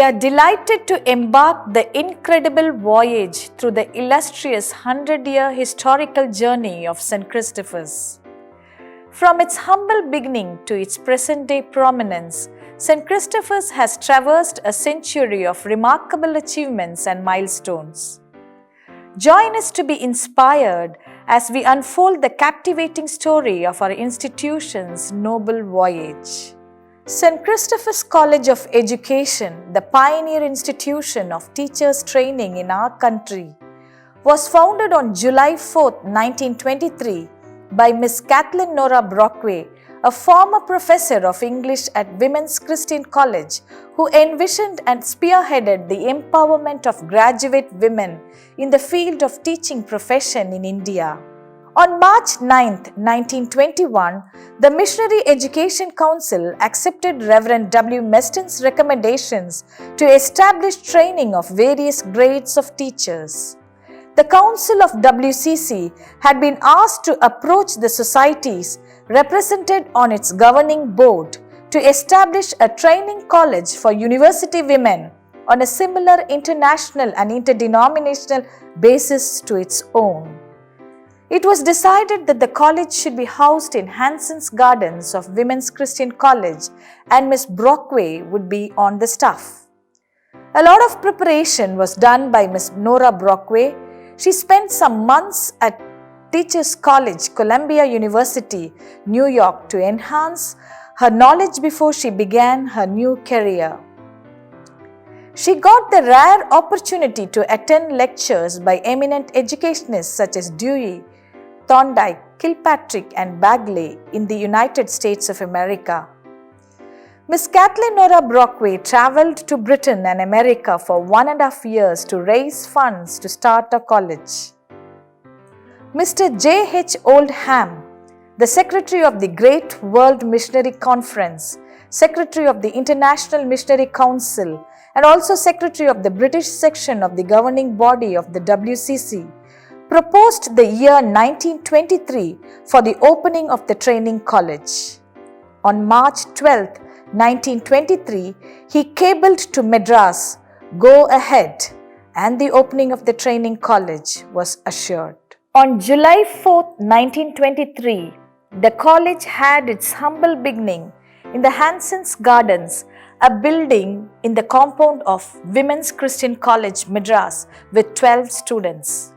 We are delighted to embark the incredible voyage through the illustrious 100-year historical journey of St. Christopher's. From its humble beginning to its present-day prominence, St. Christopher's has traversed a century of remarkable achievements and milestones. Join us to be inspired as we unfold the captivating story of our institution's noble voyage. St. Christopher's College of Education, the pioneer institution of teachers' training in our country, was founded on July 4, 1923 by Miss Kathleen Nora Brockway, a former professor of English at Women's Christian College who envisioned and spearheaded the empowerment of graduate women in the field of teaching profession in India. On March 9, 1921, the Missionary Education Council accepted Reverend W. Meston's recommendations to establish training of various grades of teachers. The Council of WCC had been asked to approach the societies represented on its governing board to establish a training college for university women on a similar international and interdenominational basis to its own. It was decided that the college should be housed in Hanson's Gardens of Women's Christian College and Miss Brockway would be on the staff. A lot of preparation was done by Miss Nora Brockway. She spent some months at Teachers College, Columbia University, New York to enhance her knowledge before she began her new career. She got the rare opportunity to attend lectures by eminent educationists such as Dewey, Thorndike, Kilpatrick and Bagley in the United States of America. Miss Kathleen Nora Brockway traveled to Britain and America for 1.5 years to raise funds to start a college. Mr. J.H. Oldham, the Secretary of the Great World Missionary Conference, Secretary of the International Missionary Council, and also Secretary of the British section of the governing body of the WCC, proposed the year 1923 for the opening of the training college. On March 12, 1923, he cabled to Madras, "Go ahead," and the opening of the training college was assured. On July 4, 1923, the college had its humble beginning in the Hanson's Gardens, a building in the compound of Women's Christian College, Madras, with 12 students.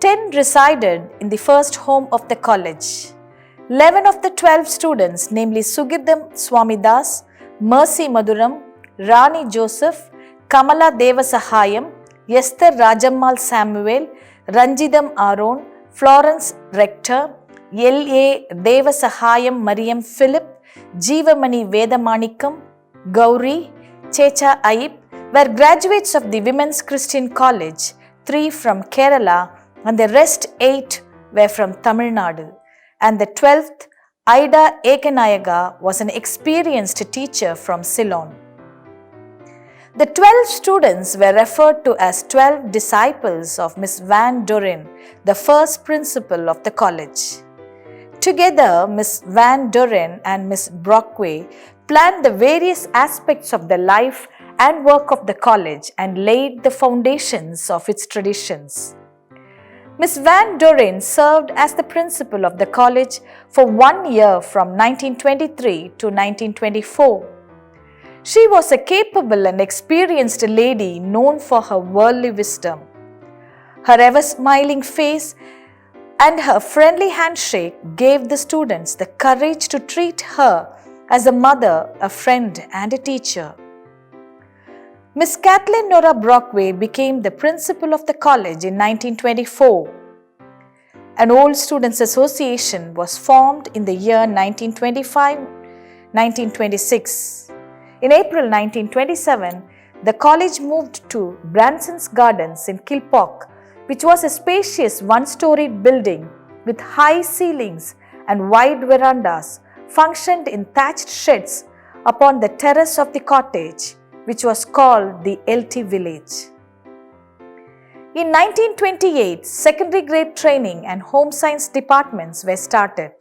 10 resided in the first home of the college. 11 of the 12 students, namely Sugidam Swamidas, Mercy Maduram, Rani Joseph, Kamala Devasahayam, Esther Rajammal Samuel, Ranjidam Aaron, Florence Rector, L.A. Devasahayam Mariam Philip, Jeevamani Vedamanikam, Gauri, Checha Ayib were graduates of the Women's Christian College, 3 from Kerala and the rest 8 were from Tamil Nadu. And the 12th, Ida Ekanayaga, was an experienced teacher from Ceylon. The 12 students were referred to as 12 disciples of Miss Van Doren, the first principal of the college. Together, Miss Van Doren and Miss Brockway planned the various aspects of the life and work of the college and laid the foundations of its traditions. Miss Van Doren served as the principal of the college for 1 year from 1923 to 1924. She was a capable and experienced lady known for her worldly wisdom. Her ever-smiling face and her friendly handshake gave the students the courage to treat her as a mother, a friend and a teacher. Miss Kathleen Nora Brockway became the principal of the college in 1924. An old students' association was formed in the year 1925-1926. In April 1927, the college moved to Branson's Gardens in Kilpatrick, which was a spacious one-storied building with high ceilings and wide verandas, functioned in thatched sheds upon the terrace of the cottage, which was called the LT Village. In 1928, secondary grade training and home science departments were started.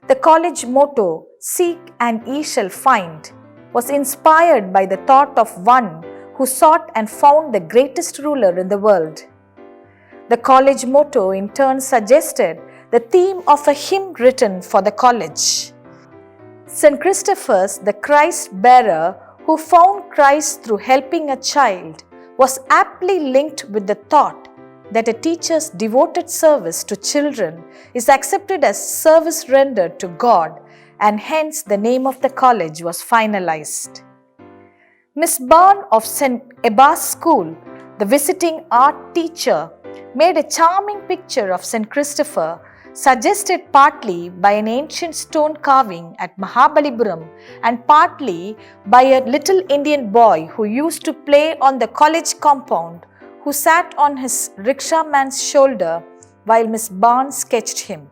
The college motto, "Seek and ye shall find," was inspired by the thought of one who sought and found the greatest ruler in the world. The college motto in turn suggested the theme of a hymn written for the college. St. Christopher's, the Christ bearer who found Christ through helping a child, was aptly linked with the thought that a teacher's devoted service to children is accepted as service rendered to God, and hence the name of the college was finalized. Miss Barn of St. Ebba's School, the visiting art teacher, made a charming picture of St. Christopher, suggested partly by an ancient stone carving at Mahabalipuram and partly by a little Indian boy who used to play on the college compound, who sat on his rickshaw-man's shoulder while Miss Barnes sketched him.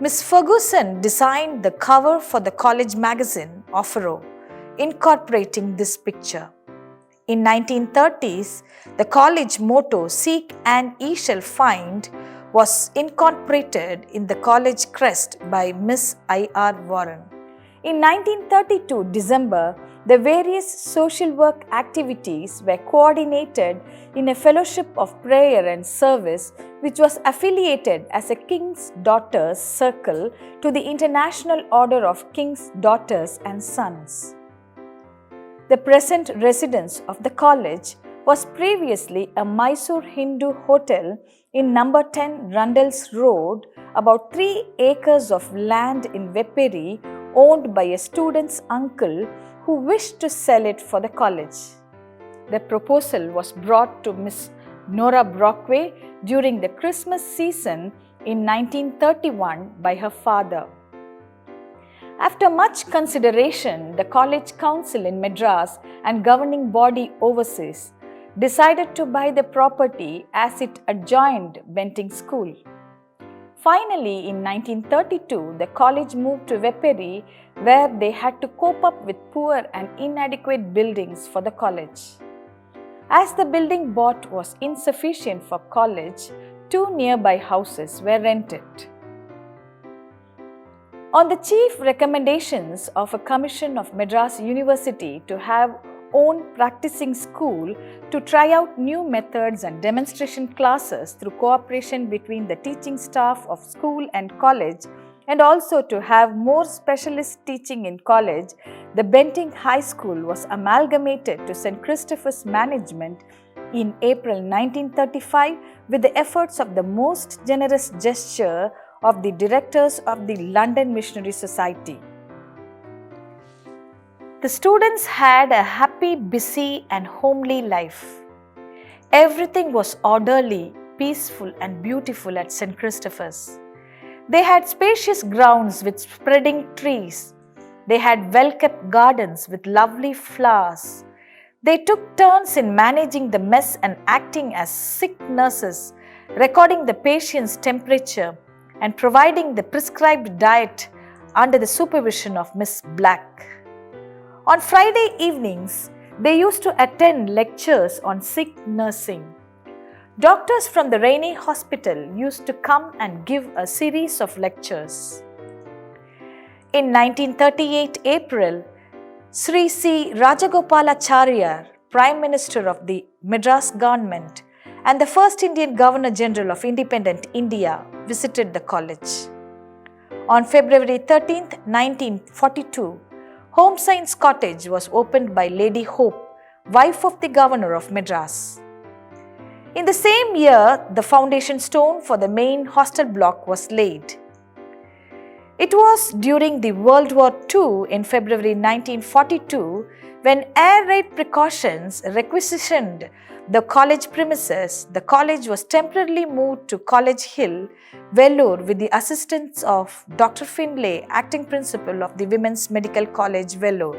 Miss Ferguson designed the cover for the college magazine, Offero, incorporating this picture. In 1930s, the college motto, "Seek and ye shall find," was incorporated in the college crest by Miss I.R. Warren. In 1932 December, the various social work activities were coordinated in a fellowship of prayer and service which was affiliated as a King's Daughters Circle to the International Order of King's Daughters and Sons. The present residence of the college was previously a Mysore Hindu hotel in number 10 Rundle's Road, about 3 acres of land in Vepperi, owned by a student's uncle who wished to sell it for the college. The proposal was brought to Miss Nora Brockway during the Christmas season in 1931 by her father. After much consideration, the College Council in Madras and governing body overseas decided to buy the property as it adjoined Benting School. Finally, in 1932, the college moved to Vepperi, where they had to cope up with poor and inadequate buildings for the college. As the building bought was insufficient for college, 2 nearby houses were rented. On the chief recommendations of a commission of Madras University to have own practicing school to try out new methods and demonstration classes through cooperation between the teaching staff of school and college, and also to have more specialist teaching in college, the Benting High School was amalgamated to St. Christopher's management in April 1935 with the efforts of the most generous gesture of the directors of the London Missionary Society. The students had a happy, busy and homely life. Everything was orderly, peaceful and beautiful at St. Christopher's. They had spacious grounds with spreading trees. They had well-kept gardens with lovely flowers. They took turns in managing the mess and acting as sick nurses, recording the patient's temperature and providing the prescribed diet under the supervision of Miss Black. On Friday evenings, they used to attend lectures on sick nursing. Doctors from the Rainey Hospital used to come and give a series of lectures. In 1938 April, Sri C. Rajagopalacharya, Prime Minister of the Madras government and the first Indian Governor General of independent India, visited the college. On February 13, 1942, Home Science Cottage was opened by Lady Hope, wife of the Governor of Madras. In the same year, the foundation stone for the main hostel block was laid. It was during the World War II in February 1942 when air raid precautions requisitioned the college premises. The college was temporarily moved to College Hill, Vellore, with the assistance of Dr. Finlay, acting principal of the Women's Medical College, Vellore.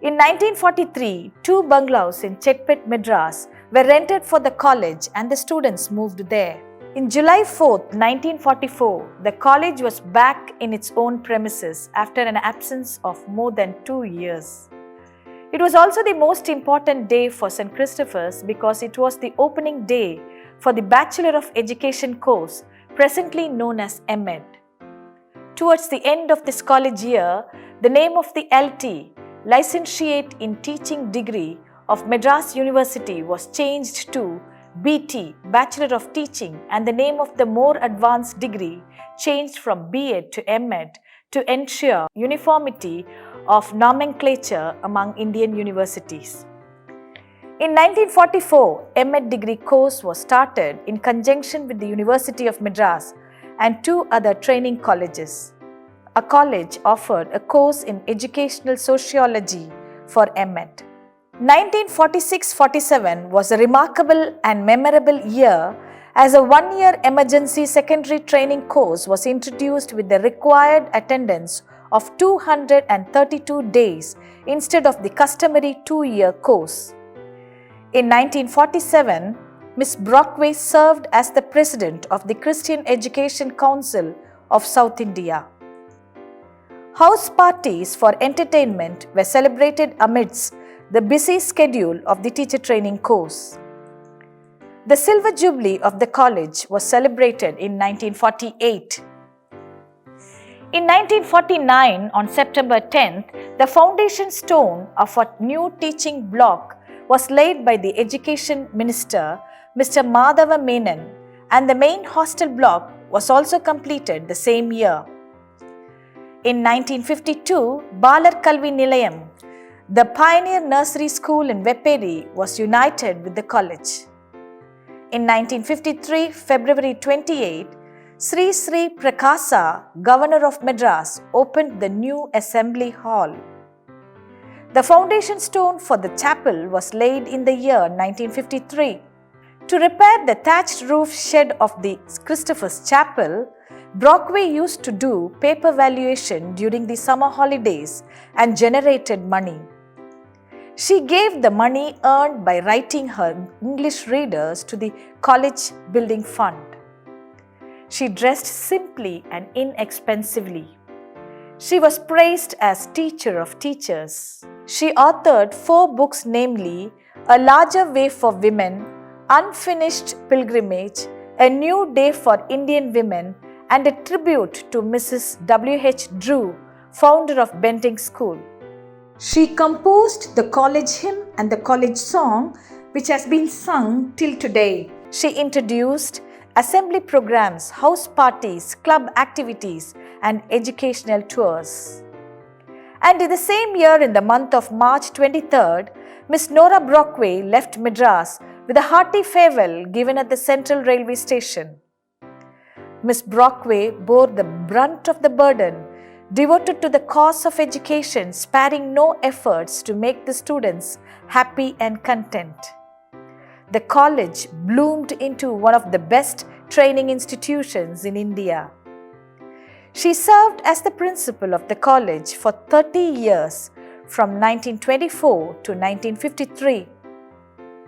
In 1943, 2 bungalows in Chetpet, Madras were rented for the college and the students moved there. In July 4, 1944, the college was back in its own premises after an absence of more than 2 years. It was also the most important day for St. Christopher's because it was the opening day for the Bachelor of Education course, presently known as MEd. Towards the end of this college year, the name of the LT, Licentiate in Teaching degree of Madras University was changed to BT, Bachelor of Teaching, and the name of the more advanced degree changed from B.Ed to M.Ed to ensure uniformity of nomenclature among Indian universities. In 1944, M.Ed degree course was started in conjunction with the University of Madras and two other training colleges. A college offered a course in educational sociology for M.Ed. 1946-47 was a remarkable and memorable year as a one-year emergency secondary training course was introduced with the required attendance of 232 days instead of the customary two-year course. In 1947, Ms. Brockway served as the President of the Christian Education Council of South India. House parties for entertainment were celebrated amidst the busy schedule of the teacher training course. The Silver Jubilee of the college was celebrated in 1948. In 1949, on September 10th, the foundation stone of a new teaching block was laid by the Education Minister, Mr. Madhava Menon, and the main hostel block was also completed the same year. In 1952, Balar Kalvi Nilayam, the pioneer nursery school in Vepperi, was united with the college. In 1953, February 28, Sri Sri Prakasa, Governor of Madras, opened the new Assembly Hall. The foundation stone for the chapel was laid in the year 1953. To repair the thatched roof shed of the Christopher's Chapel, Brockway used to do paper valuation during the summer holidays and generated money. She gave the money earned by writing her English readers to the college building fund. She dressed simply and inexpensively. She was praised as teacher of teachers. She authored 4 books, namely A Larger Way for Women, Unfinished Pilgrimage, A New Day for Indian Women, and a tribute to Mrs. W.H. Drew, founder of Benting School. She composed the college hymn and the college song, which has been sung till today. She introduced assembly programs, house parties, club activities, and educational tours. And in the same year, in the month of March 23rd, Miss Nora Brockway left Madras with a hearty farewell given at the Central Railway Station. Miss Brockway bore the brunt of the burden, devoted to the cause of education, sparing no efforts to make the students happy and content. The college bloomed into one of the best training institutions in India. She served as the principal of the college for 30 years, from 1924 to 1953.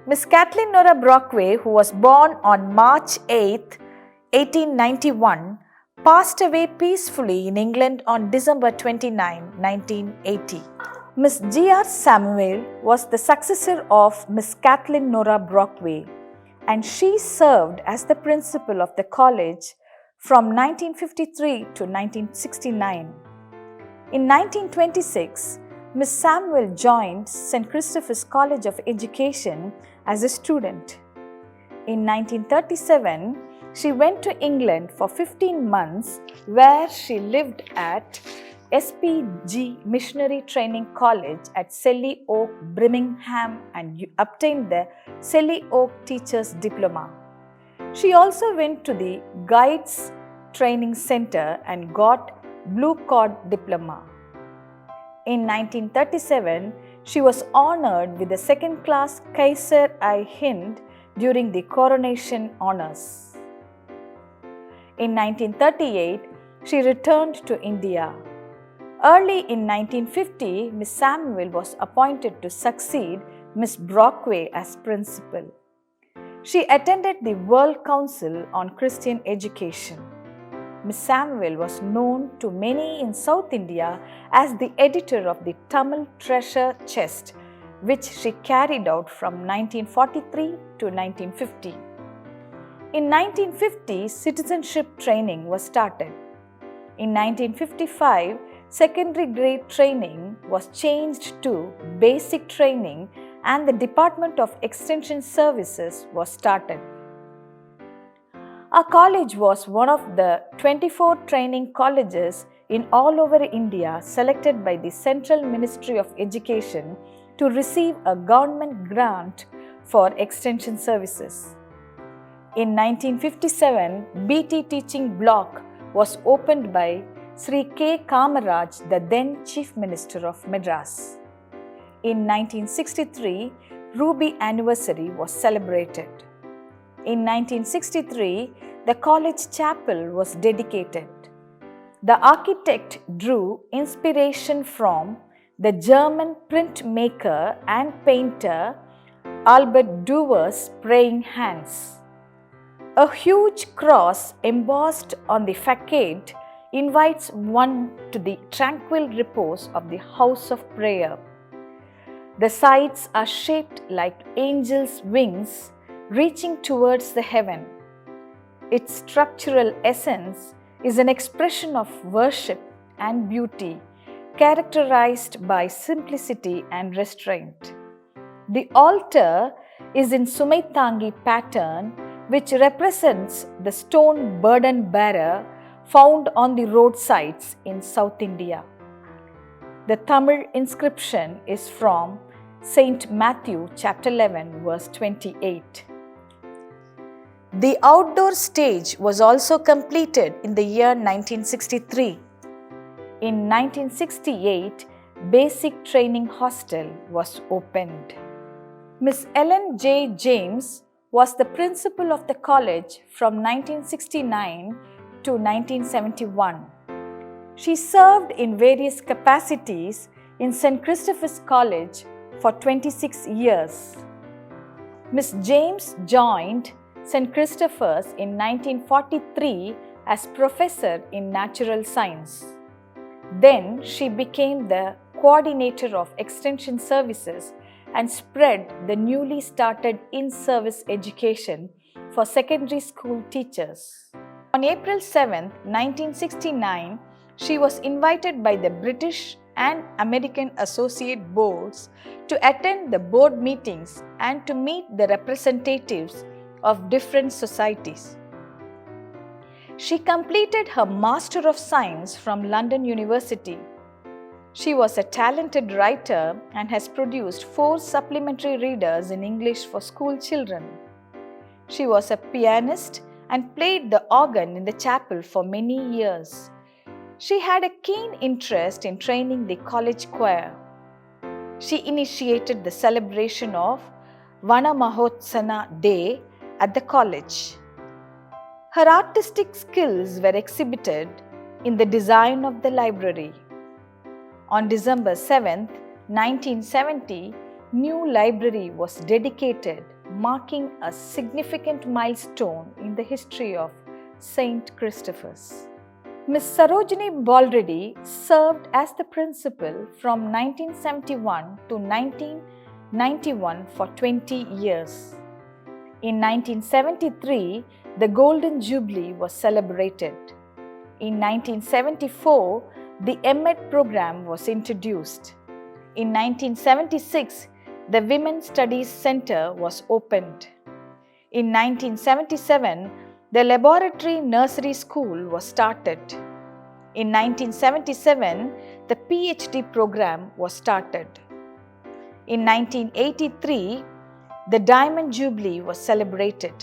Miss Kathleen Nora Brockway, who was born on March 8, 1891, passed away peacefully in England on December 29, 1980. Miss G.R. Samuel was the successor of Miss Kathleen Nora Brockway, and she served as the principal of the college from 1953 to 1969. In 1926, Miss Samuel joined St. Christopher's College of Education as a student. In 1937, she went to England for 15 months, where she lived at SPG Missionary Training College at Selly Oak, Birmingham, and obtained the Selly Oak Teachers Diploma. She also went to the Guides Training Center and got Blue Cord Diploma. In 1937, she was honored with the second-class Kaiser-i-Hind during the coronation honors. In 1938, she returned to India. Early in 1950, Miss Samuel was appointed to succeed Miss Brockway as principal. She attended the World Council on Christian Education. Miss Samuel was known to many in South India as the editor of the Tamil Treasure Chest, which she carried out from 1943 to 1950. In 1950, citizenship training was started. In 1955, secondary grade training was changed to basic training and the Department of Extension Services was started. Our college was one of the 24 training colleges in all over India selected by the Central Ministry of Education to receive a government grant for extension services. In 1957, BT teaching block was opened by Sri K. Kamaraj, the then Chief Minister of Madras. In 1963, Ruby anniversary was celebrated. In 1963, the college chapel was dedicated. The architect drew inspiration from the German printmaker and painter Albert Duwer's praying hands. A huge cross embossed on the facade invites one to the tranquil repose of the house of prayer. The sides are shaped like angels' wings reaching towards the heaven. Its structural essence is an expression of worship and beauty, characterized by simplicity and restraint. The altar is in Sumaitangi pattern, which represents the stone burden bearer found on the roadsides in South India. The Tamil inscription is from Saint Matthew chapter 11 verse 28. The outdoor stage was also completed in the year 1963. In 1968, Basic Training Hostel was opened. Miss Ellen J. James was the principal of the college from 1969 to 1971. She served in various capacities in St. Christopher's College for 26 years. Miss James joined St. Christopher's in 1943 as professor in natural science. Then she became the coordinator of extension services and spread the newly started in-service education for secondary school teachers. On April 7, 1969, she was invited by the British and American Associate Boards to attend the board meetings and to meet the representatives of different societies. She completed her Master of Science from London University. She was a talented writer and has produced 4 supplementary readers in English for school children. She was a pianist and played the organ in the chapel for many years. She had a keen interest in training the college choir. She initiated the celebration of Vana Mahotsana Day at the college. Her artistic skills were exhibited in the design of the library. On December 7, 1970, new library was dedicated, marking a significant milestone in the history of St. Christopher's. Miss Sarojini Balreddy served as the principal from 1971 to 1991 for 20 years. In 1973, the Golden Jubilee was celebrated. In 1974, the M.Ed program was introduced. In 1976, the Women's Studies Center was opened. In 1977, the Laboratory Nursery School was started. In 1977, the PhD program was started. In 1983, the Diamond Jubilee was celebrated.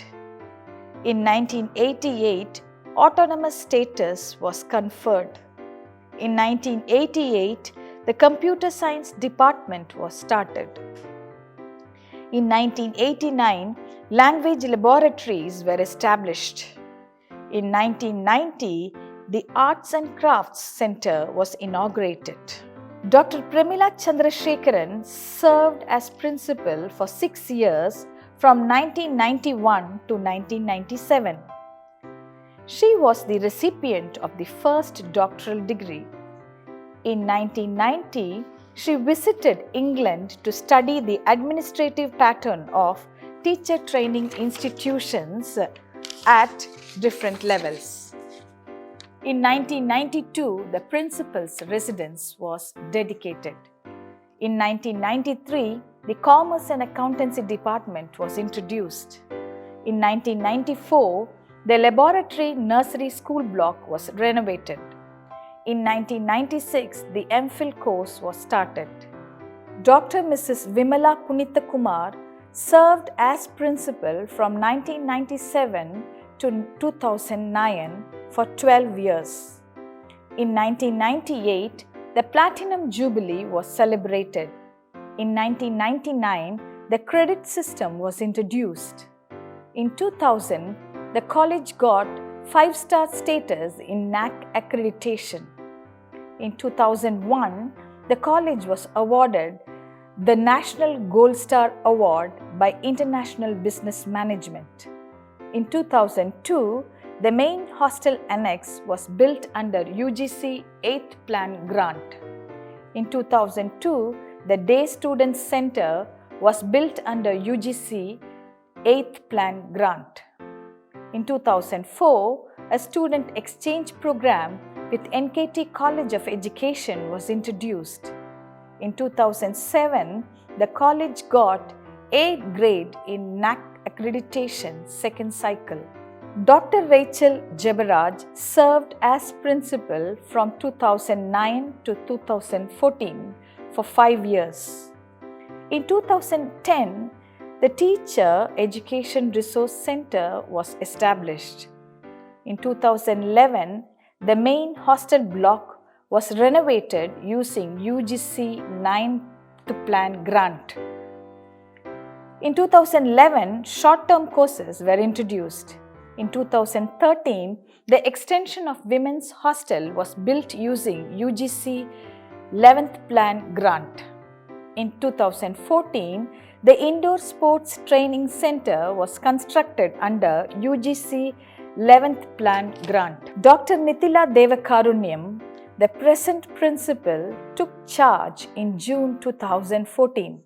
In 1988, autonomous status was conferred. In 1988, the Computer Science Department was started. In 1989, language laboratories were established. In 1990, the Arts and Crafts Center was inaugurated. Dr. Premila Chandrasekharan served as principal for 6 years from 1991 to 1997. She was the recipient of the first doctoral degree. In 1990, she visited England to study the administrative pattern of teacher training institutions at different levels. In 1992, the principal's residence was dedicated. In 1993, the Commerce and Accountancy Department was introduced. In 1994, the laboratory nursery school block was renovated. In 1996, the MPhil course was started. Dr. Mrs. Vimala Punithakumar served as principal from 1997 to 2009 for 12 years. In 1998, the Platinum Jubilee was celebrated. In 1999, the credit system was introduced. In 2000, the college got 5-star status in NAC accreditation. In 2001, the college was awarded the National Gold Star Award by International Business Management. In 2002, the main hostel annex was built under UGC 8th Plan grant. In 2002, the Day Students Center was built under UGC 8th Plan grant. In 2004, a student exchange program with NKT College of Education was introduced. In 2007, the college got A grade in NAC accreditation second cycle. Dr. Rachel Jebaraj served as principal from 2009 to 2014 for 5 years. In 2010, the Teacher Education Resource Center was established. In 2011, the main hostel block was renovated using UGC 9th Plan grant. In 2011, short-term courses were introduced. In 2013, the extension of women's hostel was built using UGC 11th Plan grant. In 2014, the Indoor Sports Training Center was constructed under UGC 11th Plan grant. Dr. Nithila Devakarunyam, the present principal, took charge in June 2014.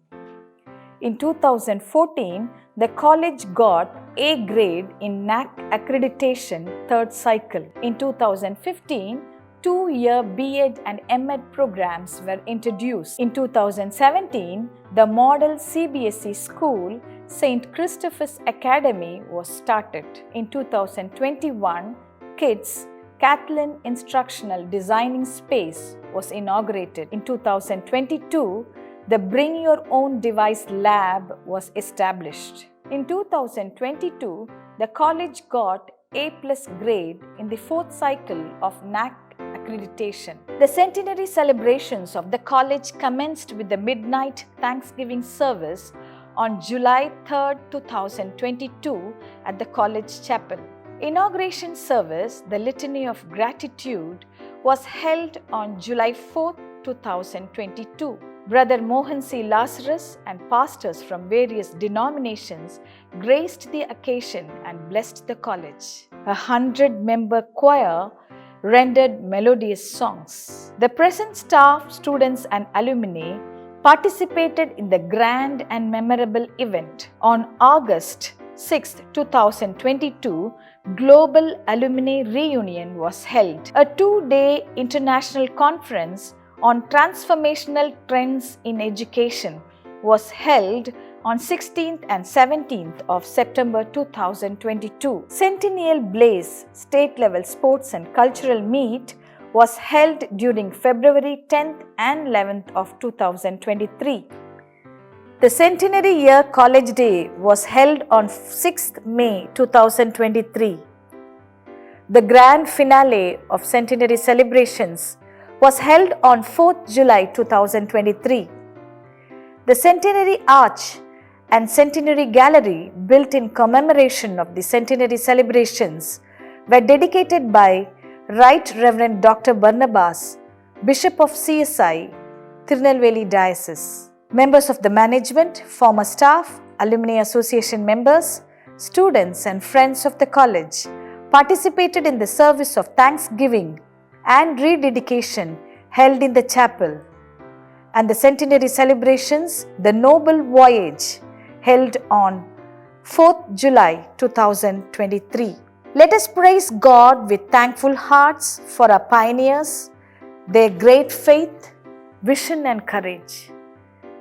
In 2014, the college got A grade in NAC accreditation third cycle. In 2015, 2-year B.Ed and M.Ed programs were introduced. In 2017, the model CBSE school, St.CHRISTOPHER'S Academy, was started. In 2021, KIDS Kathleen Instructional Designing Space was inaugurated. In 2022, the Bring Your Own Device Lab was established. In 2022, the college got A+ grade in the fourth cycle of NAC accreditation. The centenary celebrations of the college commenced with the midnight Thanksgiving service on July 3, 2022 at the college chapel. Inauguration service, the Litany of Gratitude, was held on July 4, 2022. Brother Mohan C. Lazarus and pastors from various denominations graced the occasion and blessed the college. A 100-member choir rendered melodious songs. The present staff, students and alumni participated in the grand and memorable event. On August 6, 2022, Global Alumni Reunion was held. A 2-day international conference on transformational trends in education was held on 16th and 17th of September 2022. Centennial Blaze state-level sports and cultural meet was held during February 10th and 11th of 2023. The Centenary Year College Day was held on 6th May 2023. The grand finale of Centenary celebrations was held on 4th July 2023. The Centenary Arch and Centenary Gallery, built in commemoration of the Centenary celebrations, were dedicated by Right Reverend Dr. Barnabas, Bishop of CSI, Tirunelveli Diocese. Members of the management, former staff, alumni association members, students and friends of the college participated in the service of thanksgiving and rededication held in the chapel, and the centenary celebrations, the Noble Voyage, held on 4th July 2023. Let us praise God with thankful hearts for our pioneers, their great faith, vision and courage.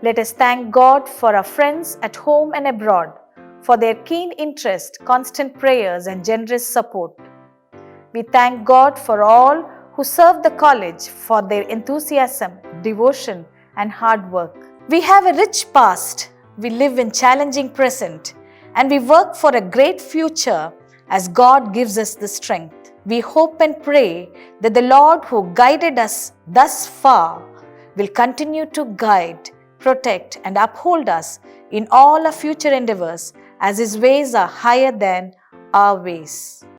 Let us thank God for our friends at home and abroad, for their keen interest, constant prayers and generous support. We thank God for all who serve the college for their enthusiasm, devotion and hard work. We have a rich past, we live in challenging present, and we work for a great future as God gives us the strength. We hope and pray that the Lord who guided us thus far will continue to guide, protect and uphold us in all our future endeavors as His ways are higher than our ways.